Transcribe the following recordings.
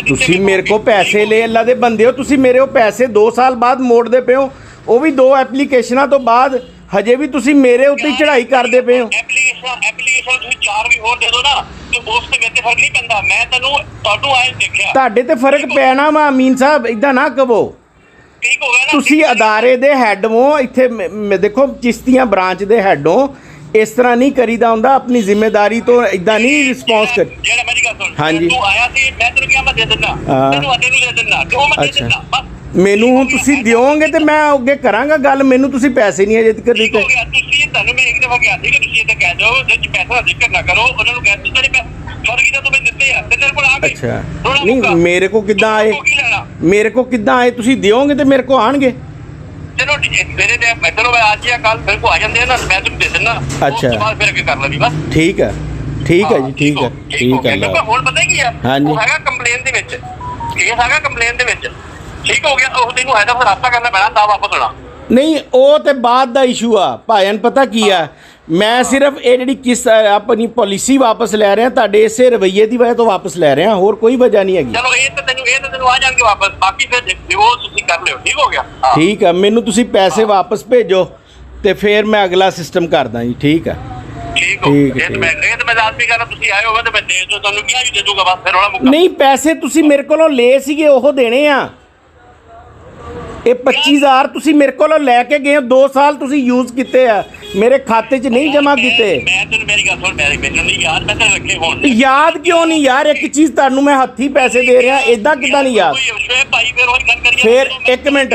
ਤੁਸੀਂ ਮੇਰੇ ਕੋ ਪੈਸੇ ਲੈ ਅੱਲਾ ਦੇ ਬੰਦੇ ਹੋ, ਤੁਸੀਂ ਮੇਰੇ ਉਹ ਪੈਸੇ 2 ਸਾਲ ਬਾਅਦ ਮੋੜਦੇ ਪਏ ਹੋ, ਉਹ ਵੀ 2 ਐਪਲੀਕੇਸ਼ਨਾਂ ਤੋਂ ਬਾਅਦ। ਹਜੇ ਵੀ ਤੁਸੀਂ ਮੇਰੇ ਉੱਤੇ ਹੀ ਚੜ੍ਹਾਈ ਕਰਦੇ ਪਏ ਹੋ। ਐਪਲੀਕੇਸ਼ਨ ਤੁਸੀਂ 4 ਵੀ ਹੋਰ ਦੇ ਦਿਓ ਨਾ ਤੇ ਉਸ ਤੇ ਮੇਰੇ ਤੇ ਫਰਕ ਨਹੀਂ ਪੈਂਦਾ। ਮੈਂ ਤੁਹਾਨੂੰ ਆਏ ਦੇਖਿਆ, ਤੁਹਾਡੇ ਤੇ ਫਰਕ ਪੈਣਾ ਵਾ ਅਮੀਨ ਸਾਹਿਬ, ਇਦਾਂ ਨਾ ਕਹੋ। ਠੀਕ ਹੋ ਗਿਆ ਨਾ? ਤੁਸੀਂ ਅਦਾਰੇ ਦੇ ਹੈੱਡ ਹੋ, ਇੱਥੇ ਦੇਖੋ ਚਿਸ਼ਤੀਆਂ ਬ੍ਰਾਂਚ ਦੇ ਹੈੱਡ ਹੋ, ਇਸ ਤਰ੍ਹਾਂ ਨਹੀਂ ਕਰੀਦਾ ਹੁੰਦਾ। ਆਪਣੀ ਜ਼ਿੰਮੇਵਾਰੀ ਤੋਂ ਇਦਾਂ ਨਹੀਂ ਰਿਸਪੌਂਸ ਕਰ। ਜਿਹੜਾ ਮੇਰੀ ਗੱਲ ਸੁਣ, ਹਾਂਜੀ। ਤੂੰ ਆਇਆ ਸੀ, ਮੈਂ ਤੈਨੂੰ ਕਿਹਾ ਮੈਂ ਦੇ ਦਿੰਦਾ, ਤੈਨੂੰ ਅੱਧੇ ਨੂੰ ਦੇ ਦਿੰਦਾ, ਜੋ ਮੈਂ ਦੇ ਦਿੰਦਾ ਬਸ। ਮੈਨੂੰ ਹੁਣ ਤੁਸੀਂ ਦਿਓਗੇ ਤੇ ਮੈਂ ਅੱਗੇ ਕਰਾਂਗਾ ਗੱਲ। ਮੈਨੂੰ ਤੁਸੀਂ ਪੈਸੇ ਨਹੀਂ ਅਜੇ ਤੱਕ ਦਿੱਤੇ। ਤੁਸੀਂ ਤੁਹਾਨੂੰ ਮੈਂ ਇੱਕ ਦਫਾ ਕਿਹਾ ਸੀ ਕਿ ਤੁਸੀਂ ਇਹ ਕਹਿ ਦਿਓ ਜੇ ਪੈਸਾ ਦਾ ਜ਼ਿਕਰ ਨਾ ਕਰੋ, ਉਹਨਾਂ ਨੂੰ ਕਹਿ ਦਿਓ ਤੇਰੇ ਪੈਸੇ ਫਰਕ ਤਾਂ ਤੂੰ ਦਿੱਤੇ ਆ ਤੇ ਤੇਰੇ ਕੋਲ ਆ ਗਏ। ਅੱਛਾ ਨਹੀਂ, ਮੇਰੇ ਕੋ ਕਿੱਦਾਂ ਆਏ? ਮੇਰੇ ਕੋ ਕਿੱਦਾਂ ਆਏ? ਤੁਸੀਂ ਦਿਓਗੇ ਤੇ ਮੇਰੇ ਕੋ ਆਣਗੇ। ਚਲੋ ਮੇਰੇ ਤੇ ਮੈਂ ਚਲੋ ਅੱਜ ਜਾਂ ਕੱਲ ਮੇਰੇ ਕੋ ਆ ਜਾਂਦੇ ਆ ਨਾ, ਮੈਂ ਤੁਹਾਨੂੰ ਦੇ ਦਿੰਦਾ। ਉਸ ਤੋਂ ਬਾਅਦ ਫਿਰ ਅੱਗੇ ਕਰ ਲਵੀ ਬਸ। ਠੀਕ ਹੈ, ਠੀਕ ਹੈ ਜੀ, ਠੀਕ ਹੈ, ਠੀਕ ਹੈ। ਕਿਉਂਕਿ ਹੁਣ ਪਤਾ ਕੀ ਆ, ਉਹ ਹੈਗਾ ਕੰਪਲੇਨ ਦੇ ਵਿੱਚ, ਕੇਸ ਹੈਗਾ ਕੰਪਲੇਨ ਦੇ ਵਿੱਚ। ਠੀਕ ਹੋ ਗਿਆ, ਉਹ ਤੈਨੂੰ ਹੈਗਾ ਫਿਰ ਰਾਬਤਾ ਕਰਨਾ ਪੈਣਾ ਤਾਂ ਵਾਪਸ ਹੋਣਾ। ਨਹੀਂ ਉਹ ਤੇ ਬਾਅਦ ਦਾ ਇਸ਼ੂ ਆ ਭਾਈਨ। ਪਤਾ ਕੀ ਆ, ਮੈਂ ਸਿਰਫ ਇਹ ਜਿਹੜੀ ਕਿਸ ਆਪਣੀ ਪਾਲਿਸੀ ਵਾਪਸ ਲੈ ਰਿਹਾ, ਤੁਹਾਡੇ ਇਸੇ ਰਵੱਈਏ ਦੀ ਵਜ੍ਹਾ ਤੋਂ ਵਾਪਸ ਲੈ ਰਿਹਾ, ਹੋਰ ਕੋਈ ਵਜ੍ਹਾ ਨਹੀਂ ਹੈਗੀ। ਚਲੋ ਇਹ ਤਾਂ ਤੈਨੂੰ ਆ ਜਾਣਗੇ ਵਾਪਸ, ਬਾਕੀ ਫਿਰ ਉਹ ਤੁਸੀਂ ਕਰ ਲਿਓ। ਠੀਕ ਹੋ ਗਿਆ? ਠੀਕ ਆ, ਮੈਨੂੰ ਤੁਸੀਂ ਪੈਸੇ ਵਾਪਸ ਭੇਜੋ ਤੇ ਫਿਰ ਮੈਂ ਅਗਲਾ ਸਿਸਟਮ ਕਰਦਾ ਜੀ। ਠੀਕ ਆ, ਠੀਕ ਹੋ। ਇਹ ਤਾਂ ਮੈਂ ਲਾਜ਼ਮੀ ਕਰਨਾ, ਤੁਸੀਂ ਆਏ ਹੋਗੇ ਤੇ ਮੈਂ ਦੇ ਦੂੰ, ਤੁਹਾਨੂੰ ਕਿਹਾ ਵੀ ਦੇ ਦੂੰਗਾ ਬਸ, ਫਿਰ ਉਹਨਾਂ ਮੁੱਕਾ। ਨਹੀਂ ਪੈਸੇ ਤੁਸੀਂ ਮੇਰੇ ਕੋਲੋਂ ਲਏ ਸੀਗੇ, ਉਹ ਦੇਣੇ ਆ। ਇਹ 25,000 ਤੁਸੀਂ ਮੇਰੇ ਕੋਲੋਂ ਲੈ ਕੇ ਗਏ ਹੋ, 2 ਸਾਲ ਤੁਸੀਂ ਯੂਜ਼ ਕੀਤੇ ਆ, ਮੇਰੇ ਖਾਤੇ 'ਚ ਨਹੀਂ ਜਮ੍ਹਾਂ ਕੀਤੇ। ਮੈਂ ਤੈਨੂੰ ਮੇਰੀ ਗੱਲ ਸੁਣ, ਮੈਨੂੰ ਨਹੀਂ ਯਾਦ, ਮੈਂ ਤੈਨੂੰ ਰੱਖੇ ਹੋਣ। ਯਾਦ ਕਿਉਂ ਨਹੀਂ ਯਾਰ? ਇੱਕ ਚੀਜ਼ ਤੁਹਾਨੂੰ ਮੈਂ ਹੱਥੀਂ ਪੈਸੇ ਦੇ ਰਿਹਾ, ਇਦਾਂ ਕਿੱਦਾਂ ਨਹੀਂ ਯਾਦ? ਫਿਰ 1 ਮਿੰਟ,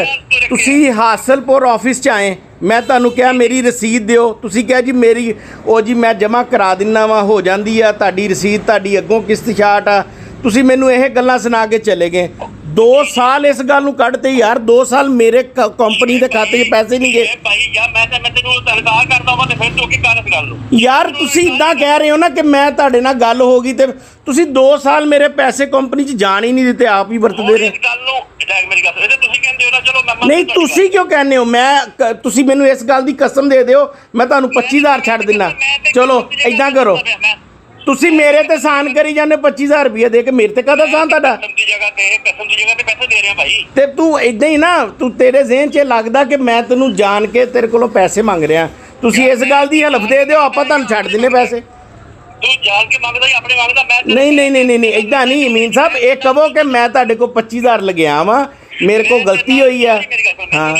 ਤੁਸੀਂ ਹਾਸਲਪੁਰ ਆਫਿਸ 'ਚ ਆਏ, ਮੈਂ ਤੁਹਾਨੂੰ ਕਿਹਾ ਮੇਰੀ ਰਸੀਦ ਦਿਓ, ਤੁਸੀਂ ਕਿਹਾ ਜੀ ਮੇਰੀ ਉਹ ਜੀ ਮੈਂ ਜਮ੍ਹਾਂ ਕਰਾ ਦਿੰਦਾ ਵਾ, ਹੋ ਜਾਂਦੀ ਆ ਤੁਹਾਡੀ ਰਸੀਦ, ਤੁਹਾਡੀ ਅੱਗੋਂ ਕਿਸ਼ਤ ਛਾਟ ਆ। ਤੁਸੀਂ ਮੈਨੂੰ ਇਹ ਗੱਲਾਂ ਸੁਣਾ ਕੇ ਚਲੇ ਗਏ। 2 ਸਾਲ ਇਸ ਗੱਲ ਨੂੰ ਕੱਢਤੇ ਯਾਰ, 2 ਸਾਲ ਮੇਰੇ ਕੰਪਨੀ ਦੇ ਖਾਤੇ 'ਚ ਪੈਸੇ ਨਹੀਂ ਗਏ। ਭਾਈ ਯਾਰ ਮੈਂ ਤੈਨੂੰ ਤਨਖਾਹ ਕਰਦਾ ਵਾਂ ਤੇ ਫਿਰ ਤੂੰ ਕੀ ਕਰ ਇਸ ਗੱਲ ਨੂੰ? ਯਾਰ ਤੁਸੀਂ ਇਦਾਂ ਕਹਿ ਰਹੇ ਹੋ ਨਾ ਕਿ ਮੈਂ ਤੁਹਾਡੇ ਨਾਲ ਗੱਲ ਹੋ ਗਈ ਤੇ ਤੁਸੀਂ 2 ਸਾਲ ਮੇਰੇ ਪੈਸੇ ਕੰਪਨੀ 'ਚ ਜਾਣ ਹੀ ਨਹੀਂ ਦਿੱਤੇ, ਆਪ ਹੀ ਵਰਤਦੇ ਰਹੇ। ਇਸ ਗੱਲ ਨੂੰ ਮੇਰੀ ਗੱਲ ਇਹ ਤੁਸੀਂ ਕਹਿੰਦੇ ਹੋ ਨਾ, ਚਲੋ ਮੈਂ ਨਹੀਂ ਤੁਸੀਂ ਕਿਉਂ ਕਹਿੰਦੇ ਹੋ? ਤੁਸੀਂ ਮੈਨੂੰ ਇਸ ਗੱਲ ਦੀ ਕਸਮ ਦੇ ਦਿਓ, ਮੈਂ ਤੁਹਾਨੂੰ 25,000 ਛੱਡ ਦਿੰਦਾ। ਚਲੋ ਇਦਾਂ ਕਰੋ, ਤੁਸੀਂ ਮੇਰੇ ਤੇ ਸਾਨ ਕਰੀ ਜਾਂਦੇ 25,000 ਰੁਪਏ ਦੇ ਕੇ, ਮੇਰੇ ਤੇ ਕਾਹਦਾ ਸਾਨ ਤੁਹਾਡਾ? ਕਸਮ ਦੀ ਜਗ੍ਹਾ ਤੇ ਪੈਸੇ ਦੇ ਰਿਹਾ ਭਾਈ। ਤੇ ਤੂੰ ਇਦਾਂ ਹੀ ਨਾ, ਤੇਰੇ ਜ਼ਿਹਨ 'ਚ ਲੱਗਦਾ ਕਿ ਮੈਂ ਤੈਨੂੰ ਜਾਣ ਕੇ ਤੇਰੇ ਕੋਲੋਂ ਪੈਸੇ ਮੰਗ ਰਿਹਾ। ਤੁਸੀਂ ਇਸ ਗੱਲ ਦੀ ਹਲਫ ਦੇ ਦਿਓ, ਆਪਾਂ ਤੁਹਾਨੂੰ ਛੱਡ ਦਿੰਨੇ ਪੈਸੇ। ਤੂੰ ਜਾਣ ਕੇ ਮੰਗਦਾ ਜਾਂ ਆਪਣੇ ਮੰਗਦਾ? ਮੈਂ ਨਹੀਂ ਇਦਾਂ ਨਹੀਂ ਅਮੀਨ ਸਾਹਿਬ, ਇਹ ਕਹੋ ਕਿ ਮੈਂ ਤੁਹਾਡੇ ਕੋਲ 25,000 ਲਗਿਆ ਵਾਂ, ਮੇਰੇ ਕੋਲ ਗਲਤੀ ਹੋਈ ਆ। ਹਾਂ।